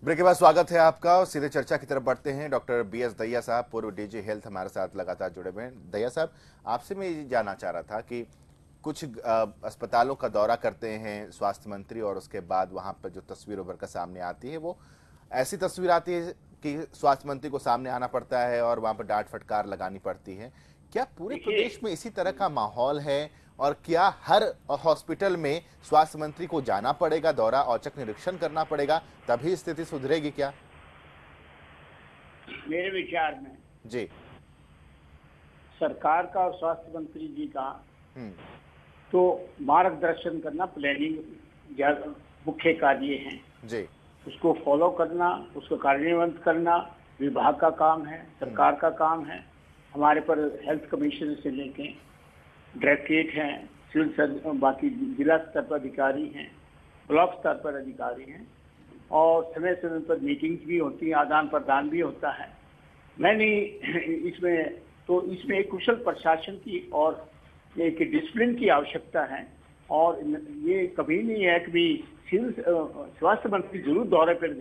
Break के बाद स्वागत है आपका और सीधे चर्चा की तरफ बढ़ते हैं। डॉक्टर बीएस दहिया साहब, पूर्व डीजी हेल्थ, हमारे साथ लगातार जुड़े हुए हैं। दहिया साहब, आपसे मैं ये जानना चाह रहा था कि कुछ अस्पतालों का दौरा करते हैं स्वास्थ्य मंत्री और उसके बाद वहां पर जो तस्वीर उभर कर सामने आती है वो ऐसी तस्वीर आती है कि स्वास्थ्य मंत्री को सामने आना पड़ता है और वहां पर डांट फटकार लगानी पड़ती है। क्या पूरे प्रदेश में इसी तरह का माहौल है और क्या हर हॉस्पिटल में स्वास्थ्य मंत्री को जाना पड़ेगा, दौरा औचक निरीक्षण करना पड़ेगा, तभी स्थिति सुधरेगी क्या? मेरे विचार में जी। सरकार का और स्वास्थ्य मंत्री जी का हम्म। तो मार्गदर्शन करना, प्लानिंग मुख्य कार्य हैं। जी। उसको फॉलो करना, उसको कार्यान्वित करना विभाग का काम है, सरकार का काम है। हमारे पर हेल्थ कमिश्नर से लेके डायरेक्टरेट हैं, सिविल सर्जन, बाकी जिला स्तर पर अधिकारी हैं, ब्लॉक स्तर पर अधिकारी हैं और समय समय पर मीटिंग्स भी होती हैं, आदान प्रदान भी होता है। मैंने इसमें एक कुशल प्रशासन की और एक डिसिप्लिन की आवश्यकता है और ये कभी नहीं है कि सिविल स्वास्थ्य मंत्री जरूर दौरे पर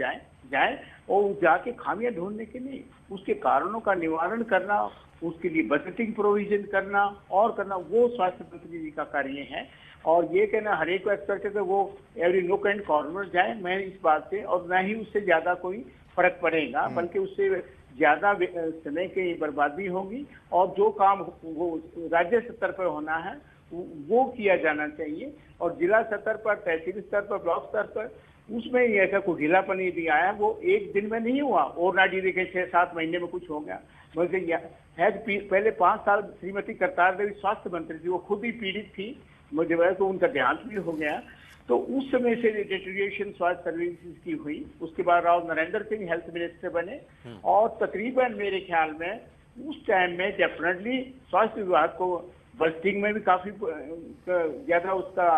जाए और जाके खामियां ढूंढने के लिए उसके कारणों का निवारण करना, उसके लिए बजटिंग प्रोविजन करना वो स्वास्थ्य मंत्री जी का कार्य है। और ये कहना हर एक को एक्सपेक्ट है कि वो एवरी नोक एंड कॉर्नर जाए, मैं इस बात से, और न ही उससे ज्यादा कोई फर्क पड़ेगा, बल्कि उससे ज्यादा समय की बर्बादी होगी और जो काम वो राज्य स्तर पर होना है वो किया जाना चाहिए। और जिला स्तर पर, तहसील स्तर पर, ब्लॉक स्तर पर उसमें ऐसा कोई ढीलापन यदि आया वो एक दिन में नहीं हुआ, ओवरनाइट यदि 6-7 महीने में कुछ हो गया। पहले 5 साल श्रीमती करतार देवी स्वास्थ्य मंत्री थी, वो खुद ही पीड़ित थी, मुझे वजह तो उनका देहांत भी हो गया। तो उस समय से डिटेरियोरेशन स्वास्थ्य सर्विसेज की हुई। उसके बाद राव नरेंद्र सिंह हेल्थ मिनिस्टर बने और तकरीबन मेरे ख्याल में उस टाइम में डेफिनेटली स्वास्थ्य विभाग को बजटिंग में भी काफी ज्यादा उसका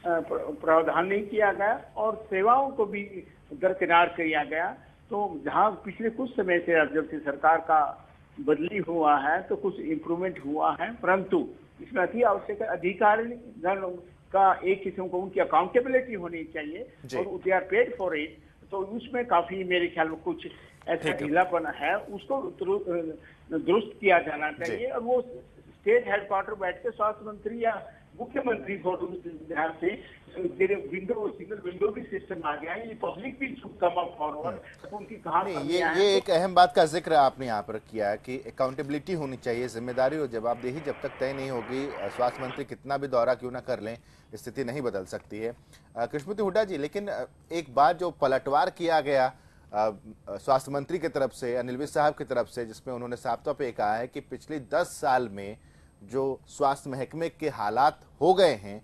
प्रावधान नहीं किया गया और सेवाओं को भी दरकिनार किया गया। तो जहां पिछले कुछ समय से अब जब से सरकार का बदली हुआ है तो कुछ इम्प्रूवमेंट हुआ है, परंतु इसमें अति आवश्यक अधिकारी का एक किस्म को उनकी अकाउंटेबिलिटी होनी चाहिए और they are paid for it. तो उसमें काफी मेरे ख्याल में कुछ ऐसा ढीलापन है, उसको दुरुस्त किया जाना चाहिए। और वो स्टेट हेडक्वार्टर बैठ के स्वास्थ्य मंत्री या मुख्यमंत्री को ध्यान से सिंगल विंडो भी सिस्टम आ गया है, ये पब्लिक भी कम फॉरवर्ड तो उनकी कहानी ये एक अहम बात का जिक्र आपने यहाँ पर किया है कि अकाउंटेबिलिटी होनी चाहिए, जिम्मेदारी और जवाबदेही जब तक तय नहीं होगी स्वास्थ्य मंत्री कितना भी दौरा क्यों ना कर लें स्थिति नहीं बदल सकती है। कृष्णमूर्ति हुड्डा जी, लेकिन एक बात जो पलटवार किया गया स्वास्थ्य मंत्री की तरफ से, अनिल विज साहब की तरफ से, जिसमें उन्होंने साफ तौर पर कहा है कि पिछले 10 साल में जो स्वास्थ्य महकमे के हालात हो गए हैं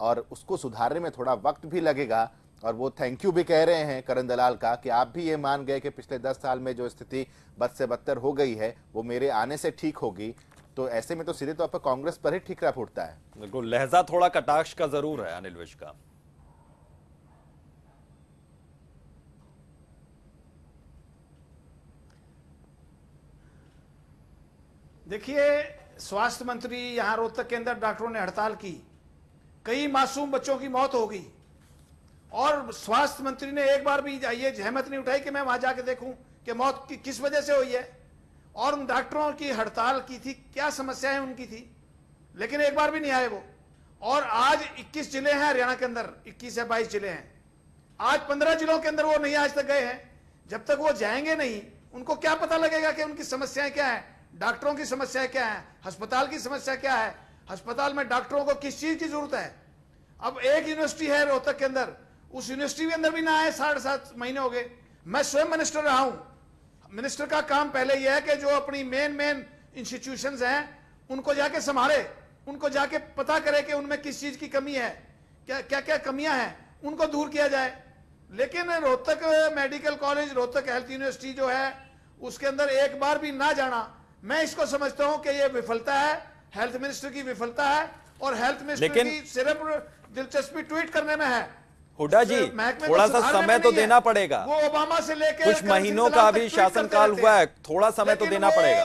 और उसको सुधारने में थोड़ा वक्त भी लगेगा, और वो थैंक यू भी कह रहे हैं करण दलाल का कि आप भी ये मान गए कि पिछले 10 साल में जो स्थिति बद से बदतर हो गई है वो मेरे आने से ठीक होगी। तो ऐसे में तो सीधे तौर पर कांग्रेस पर ही ठीकरा फूटता है। बिल्कुल, लहजा थोड़ा कटाक्ष का जरूर है अनिल विज का। देखिए, स्वास्थ्य मंत्री यहां रोहतक के अंदर डॉक्टरों ने हड़ताल की, कई मासूम बच्चों की मौत हो गई और स्वास्थ्य मंत्री ने एक बार भी ये जहमत नहीं उठाई कि मैं वहां जाके देखूं कि मौत किस वजह से हुई है। और उन डॉक्टरों की हड़ताल की थी, क्या समस्याएं उनकी थी, लेकिन एक बार भी नहीं आए वो। और आज 21 जिले हैं हरियाणा के अंदर, 21 या 22 जिले हैं, आज 15 जिलों के अंदर वो नहीं आज तक गए हैं। जब तक वो जाएंगे नहीं उनको क्या पता लगेगा कि उनकी समस्याएं क्या है, डॉक्टरों की समस्या क्या है, अस्पताल की समस्या क्या है, अस्पताल में डॉक्टरों को किस चीज की जरूरत है। अब एक यूनिवर्सिटी है रोहतक के अंदर, उस यूनिवर्सिटी के अंदर भी ना आए, 7.5 महीने हो गए। मैं स्वयं मिनिस्टर रहा हूं, मिनिस्टर का काम पहले यह है कि जो अपनी मेन इंस्टीट्यूशंस हैं उनको जाके संभाले, उनको जाके पता करे कि उनमें किस चीज की कमी है, क्या क्या कमियां हैं, उनको दूर किया जाए। लेकिन Rohtak medical college, Rohtak health university जो है उसके अंदर एक बार भी ना जाना, मैं इसको समझता हूं कि यह विफलता है, हेल्थ मिनिस्टर की विफलता है और हेल्थ मिनिस्टर की सिर्फ दिलचस्पी ट्वीट करने में है। हुड्डा जी, थोड़ा सा समय तो देना पड़ेगा, वो ओबामा से लेकर कुछ महीनों का अभी शासनकाल हुआ है, थोड़ा समय तो देना पड़ेगा।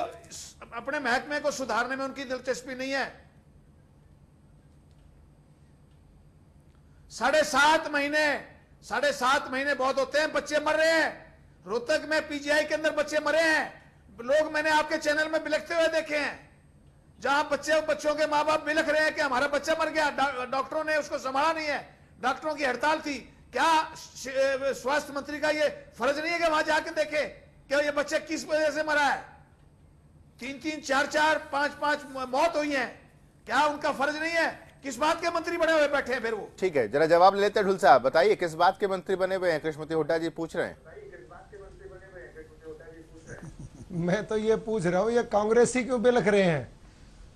अपने महकमे को सुधारने में उनकी दिलचस्पी नहीं है। 7.5 महीने 7.5 महीने बहुत होते हैं, बच्चे मर रहे हैं। रोहतक में पीजीआई के अंदर बच्चे मरे हैं, लोग मैंने आपके चैनल में बिलखते हुए देखे हैं, जहां बच्चों के माँ बाप बिलख रहे हैं कि हमारा बच्चा मर गया, डॉक्टरों ने उसको संभाला नहीं है, डॉक्टरों की हड़ताल थी। क्या स्वास्थ्य मंत्री का ये फर्ज नहीं है कि वहां जाके देखे कि ये बच्चे किस वजह से मरा है? 3-3, 4-4, 5-5 मौत हुई है, क्या उनका फर्ज नहीं है? किस बात के मंत्री बने हुए बैठे हैं फिर वो? ठीक है, जरा जवाब लेते हैं ढुल साहब, बताइए किस बात के मंत्री बने हुए हैं? कृष्णमूर्ति हुड्डा जी पूछ रहे हैं। मैं तो ये पूछ रहा हूँ, ये कांग्रेसी क्यों बिलख रहे हैं?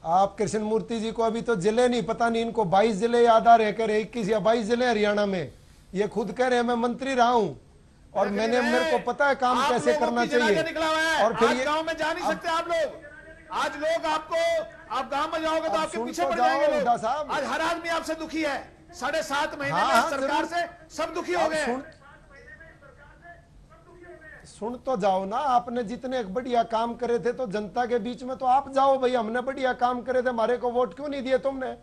आप कृष्णमूर्ति जी को अभी तो जिले नहीं पता, नहीं इनको 22 जिले याद आ रहे, कह रहे 21 या 22 जिले हरियाणा में। ये खुद कह रहे हैं मैं मंत्री रहा हूँ और मेरे को पता है काम कैसे करना चाहिए। और फिर ये गांव में जा नहीं सकते आप लोग। आज लोग आप गांव में जाओगे तो आपके पीछे पड़ जाएंगे लोग। आज हर आदमी आपसे दुखी है। 7.5 महीने में सरकार से सब दुखी हो गए। सुन तो जाओ ना, आपने जितने बढ़िया काम करे थे तो जनता के बीच में तो आप जाओ भाई, हमने बढ़िया काम करे थे, हमारे को वोट क्यों नहीं दिए तुमने?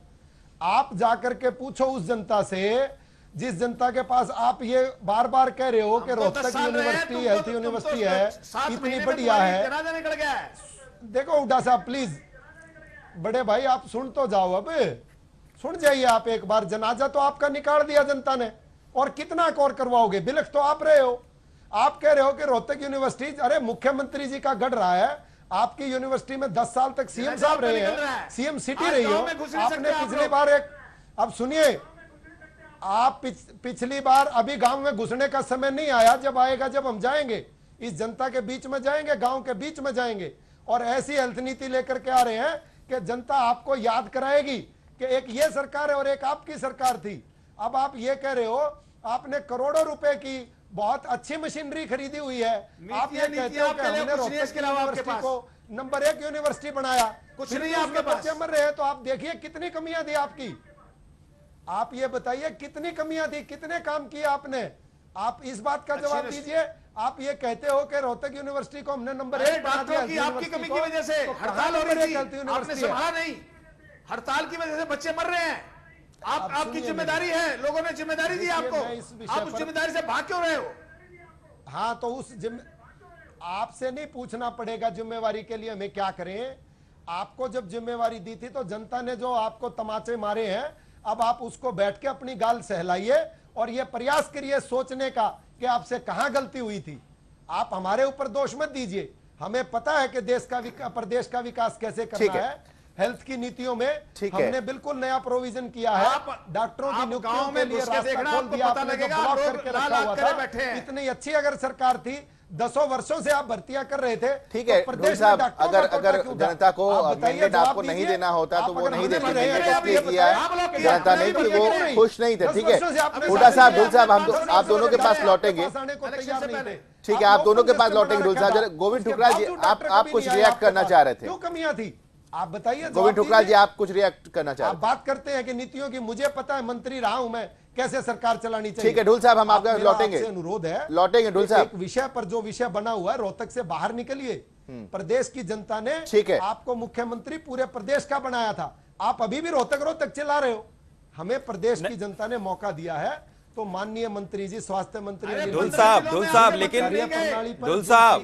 आप जाकर के पूछो उस जनता से जिस जनता के पास आप ये बार बार कह रहे हो कि रोहतक यूनिवर्सिटी हेल्थ यूनिवर्सिटी है, इतनी बढ़िया है। देखो हुड्डा साहब प्लीज, बड़े भाई आप सुन तो जाओ, अब सुन जाइए आप एक बार। जनाजा तो आपका निकाल दिया जनता ने, और कितना और करवाओगे? बिलख तो आप रहे हो। आप कह रहे हो कि रोहतक यूनिवर्सिटी, अरे मुख्यमंत्री जी का गढ़ रहा है, आपकी यूनिवर्सिटी में 10 साल तक सीएम साहब रहे हैं, सीएम सिटी रही हो आपने पिछली बार। एक अब सुनिए, आप पिछली बार, अभी गांव में घुसने का समय नहीं आया, जब आएगा जब हम जाएंगे, इस जनता के बीच में जाएंगे, गांव के बीच में जाएंगे, और ऐसी हेल्थ नीति लेकर के आ रहे हैं कि जनता आपको याद कराएगी कि एक ये सरकार है और एक आपकी सरकार थी। अब आप ये कह रहे हो आपने करोड़ों रुपए की बहुत अच्छी मशीनरी खरीदी हुई है, आप ये कहते हो कि हमने रोहतक यूनिवर्सिटी को नंबर 1 यूनिवर्सिटी बनाया, कुछ नहीं आपके पास। बच्चे मर रहे हैं, तो आप देखिए कितनी कमियां थी आपकी। आप ये बताइए कितनी कमियां थी, कितने काम किए आपने? आप इस बात का जवाब दीजिए। आप ये कहते हो कि रोहतक यूनिवर्सिटी को हमने नंबर 1 बना दिया, आपकी कमी की वजह से हड़ताल हो रही थी, आपने संभाला नहीं। हड़ताल की वजह से बच्चे मर रहे हैं, आपकी जिम्मेदारी है, लोगों ने जिम्मेदारी दी आपको, आप उस जिम्मेदारी से भाग क्यों रहे हो? हाँ, तो आपसे नहीं पूछना पड़ेगा जिम्मेवारी के लिए हमें क्या करें। आपको जब जिम्मेवारी दी थी तो जनता ने जो आपको तमाचे मारे हैं, अब आप उसको बैठ के अपनी गाल सहलाइए और ये प्रयास करिए सोचने का कि आपसे कहां गलती हुई थी। आप हमारे ऊपर दोष मत दीजिए, हमें पता है कि प्रदेश का विकास कैसे करना है। हेल्थ की नीतियों में हमने बिल्कुल नया प्रोविजन किया है, डॉक्टरों की नियुक्तियों के लिए रास्ता खोल दिया, आपने जो ब्लॉक करके रखा हुआ था। इतनी अच्छी अगर सरकार थी, 10 वर्षों से आप भर्तियां कर रहे थे। ठीक है ढोल साहब, अगर जनता को मैंडेट आपको नहीं देना होता तो वो नहीं देते, मैंडेट किया है जनता ने कि वो खुश नहीं थे। ठीक है हुड्डा साहब, ढोल साहब, हम आप दोनों के पास लौटेंगे। ठीक है, आप दोनों के पास लौटेंगे। ढोल साहब, गोविंद ठुकराल जी आप कुछ रिएक्ट करना चाह रहे थे, क्यों कमियां थी आप बताइए। गोविंद ठुकराल जी आप कुछ रिएक्ट करना चाह रहे हैं। बात करते हैं कि नीतियों की, मुझे पता है, मंत्री रहा हूं मैं, कैसे सरकार चलानी चाहिए। ठीक है ढोल साहब, हम आपका लौटेंगे, अनुरोध है, लौटेंगे ढोल साहब। एक विषय पर जो विषय बना हुआ है, रोहतक से बाहर निकलिए। प्रदेश की जनता ने आपको मुख्यमंत्री पूरे प्रदेश का बनाया था, आप अभी भी रोहतक चला रहे हो। हमें प्रदेश की जनता ने मौका दिया है, तो माननीय मंत्री जी, स्वास्थ्य मंत्री ढोल साहब, लेकिन ढोल साहब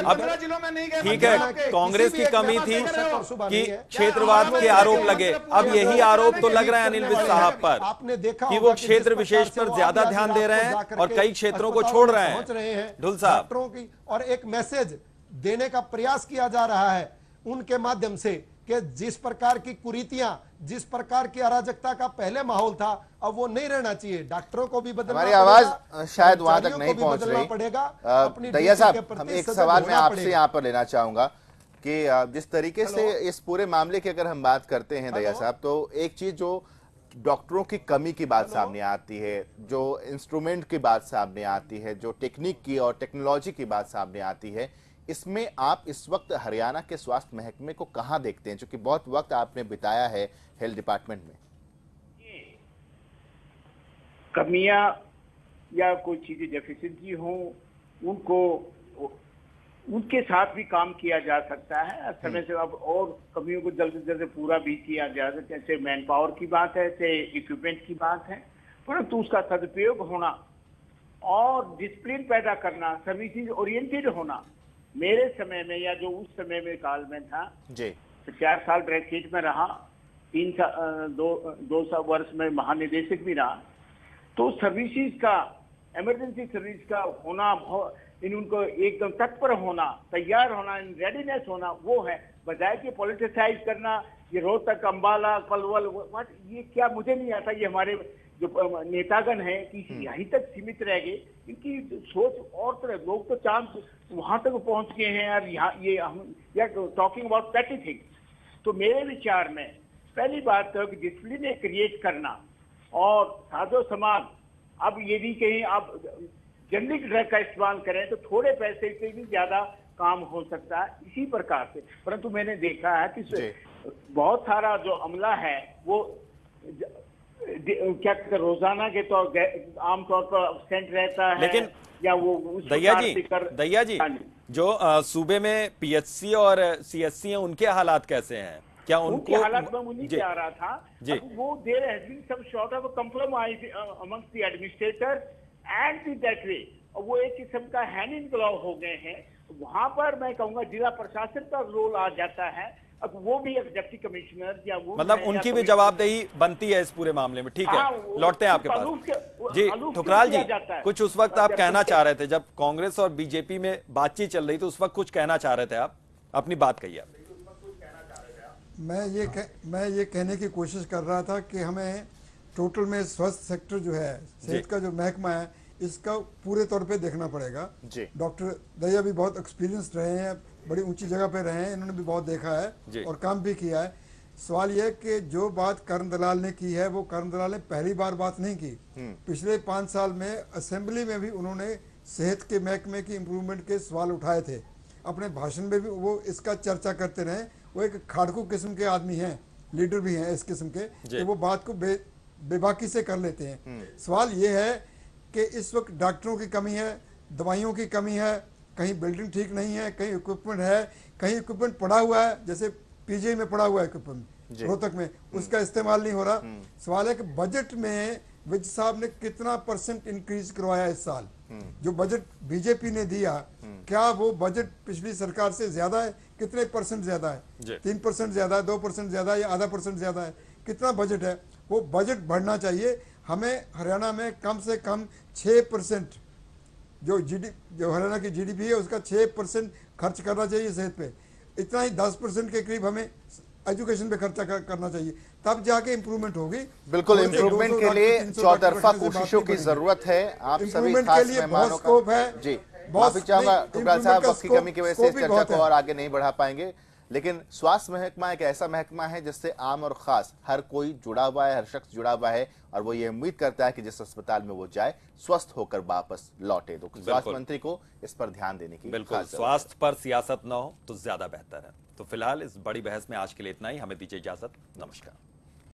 अब ठीक है, कांग्रेस की कमी थी कि क्षेत्रवाद के आरोप लगे, अब यही आरोप तो लग रहे हैं अनिल विज साहब पर। आपने देखा कि वो क्षेत्र विशेष पर ज्यादा ध्यान दे रहे हैं और कई क्षेत्रों को छोड़ रहे हैं ढोल साहब की, और एक मैसेज देने का प्रयास किया जा रहा है उनके माध्यम से कि जिस प्रकार की कुरीतियां, जिस प्रकार की अराजकता का पहले माहौल था, अब वो नहीं रहना चाहिए। डॉक्टरों को भी बदलना पड़ेगा, हमारी आवाज शायद वहां तक नहीं पहुंच रही। दैया साहब, हम एक सवाल मैं आपसे यहाँ पर लेना चाहूंगा कि जिस तरीके से इस पूरे मामले की अगर हम बात करते हैं दैया साहब, तो एक चीज जो डॉक्टरों की कमी की बात सामने आती है, जो इंस्ट्रूमेंट की बात सामने आती है, जो टेक्निक की और टेक्नोलॉजी की बात सामने आती है, इसमें आप इस वक्त हरियाणा के स्वास्थ्य महकमे को कहां देखते हैं, क्योंकि बहुत वक्त आपने बिताया है हेल्थ डिपार्टमेंट में? कमियां या कोई चीजें डेफिशिएंसी हो, उनको उनके साथ भी काम किया जा सकता है समय से। अब और कमियों को जल्द से जल्द पूरा भी किया जा सकता है, जैसे मैन पावर की बात है, जैसे इक्विपमेंट की बात है, परंतु उसका सदुपयोग होना और डिसिप्लिन पैदा करना, सर्विसेज ओरिएंटेड होना। मेरे समय में या जो उस समय में काल में था जी, 4 साल डायरेक्टरेट में रहा, 2 वर्ष में महानिदेशक भी रहा। तो सर्विसेज का, इमरजेंसी सर्विस का होना, इन उनको एकदम तत्पर होना, तैयार होना, इन रेडीनेस होना, वो है। बजाय कि पॉलिटिसाइज करना, ये रोहतक, अंबाला, पलवल, ये क्या मुझे नहीं आता। ये हमारे जो नेतागण हैं कि यहीं तक सीमित रह गए, इनकी सोच और तरह। लोग तो चांद वहां तक पहुंच गए हैं यार, यहाँ ये हम या टॉकिंग अबाउट पैटी थिंग। तो मेरे विचार में पहली बात तो कि डिसिप्लिन क्रिएट करना और साजो समाज। अब यदि कहीं आप जेनरिक ड्रग का इस्तेमाल करें तो थोड़े पैसे से भी ज्यादा काम हो सकता है, इसी प्रकार से। परंतु मैंने देखा है कि बहुत सारा जो अमला है वो क्या कहते, रोजाना के तो आमतौर पर अब्सेंट रहता है, लेकिन या वो दैया जी जो सूबे में पीएचसी और सीएचसी हैं, उनके हालात कैसे हैं? क्या उनके हालात में उन्हीं से आ रहा था जी। वो there has been some sort of compromise amongst the administrator and the that way, वो एक किस्म का हैंड इन ग्लव हो गए हैं। वहां पर मैं कहूंगा जिला प्रशासन का रोल आ जाता है। अब वो भी डिप्टी कमिश्नर या वो मतलब उनकी भी जवाबदेही बनती है इस पूरे मामले में। ठीक है, लौटते हैं आपके पास। जी ठुकराल जी, कुछ उस वक्त आप कहना चाह रहे थे जब कांग्रेस और बीजेपी में बातचीत चल रही थी, उस वक्त कुछ कहना चाह रहे थे आप, अपनी बात कहिए। मैं ये कहने की कोशिश कर रहा था कि हमें टोटल में स्वास्थ्य सेक्टर जो है, सेहत का जो महकमा है, इसका पूरे तौर पे देखना पड़ेगा। डॉक्टर दैया भी बहुत एक्सपीरियंस्ड रहे हैं, बड़ी ऊंची जगह पे रहे हैं, इन्होंने भी बहुत देखा है और काम भी किया है। सवाल यह कि जो बात कर्ण दलाल ने की है, वो कर्ण दलाल ने पहली बार बात नहीं की। पिछले 5 साल में असेंबली में भी उन्होंने सेहत के महकमे की इम्प्रूवमेंट के सवाल उठाए थे। अपने भाषण में भी वो इसका चर्चा करते रहे। वो एक खाड़कू किस्म के आदमी हैं, लीडर भी हैं इस किस्म के, कि वो बात को बेबाकी से कर लेते हैं। सवाल ये है कि इस वक्त डॉक्टरों की कमी है, दवाइयों की कमी है, कहीं बिल्डिंग ठीक नहीं है, कहीं इक्विपमेंट है, कहीं इक्विपमेंट पड़ा हुआ है, जैसे पीजीआई में पड़ा हुआ है इक्विपमेंट रोहतक में, उसका इस्तेमाल नहीं हो रहा। सवाल है कि बजट में विज साहब ने कितना % इंक्रीज करवाया इस साल। जो बजट बीजेपी ने दिया, क्या वो बजट पिछली सरकार से ज्यादा है? कितने % ज्यादा है? 3% ज्यादा है, 2% ज्यादा है, या आधा % ज्यादा है? कितना बजट है? वो बजट बढ़ना चाहिए। हमें हरियाणा में कम से कम 6% जो हरियाणा की जीडीपी है उसका 6% खर्च करना चाहिए सेहत पे। इतना ही 10% के करीब हमें एजुकेशन पे खर्चा करना चाहिए, तब जाके इम्प्रूवमेंट होगी। बिल्कुल, इम्प्रूवमेंट के लिए चौतरफा कोशिशों की जरूरत है। आप सभी खास मेहमानों का जी माफी चाहूंगा ठुकराल साहब, वक्त की कमी की वजह से इस चर्चा को और आगे नहीं बढ़ा पाएंगे। लेकिन स्वास्थ्य महकमा एक ऐसा महकमा है जिससे आम और खास हर कोई जुड़ा हुआ है, हर शख्स जुड़ा हुआ है, और वो ये उम्मीद करता है कि जिस अस्पताल में वो जाए स्वस्थ होकर वापस लौटे। तो स्वास्थ्य मंत्री को इस पर ध्यान देने की बिल्कुल, स्वास्थ्य पर सियासत न हो तो ज्यादा बेहतर है। तो फिलहाल इस बड़ी बहस में आज के लिए इतना ही, हमें दीजिए इजाजत, नमस्कार।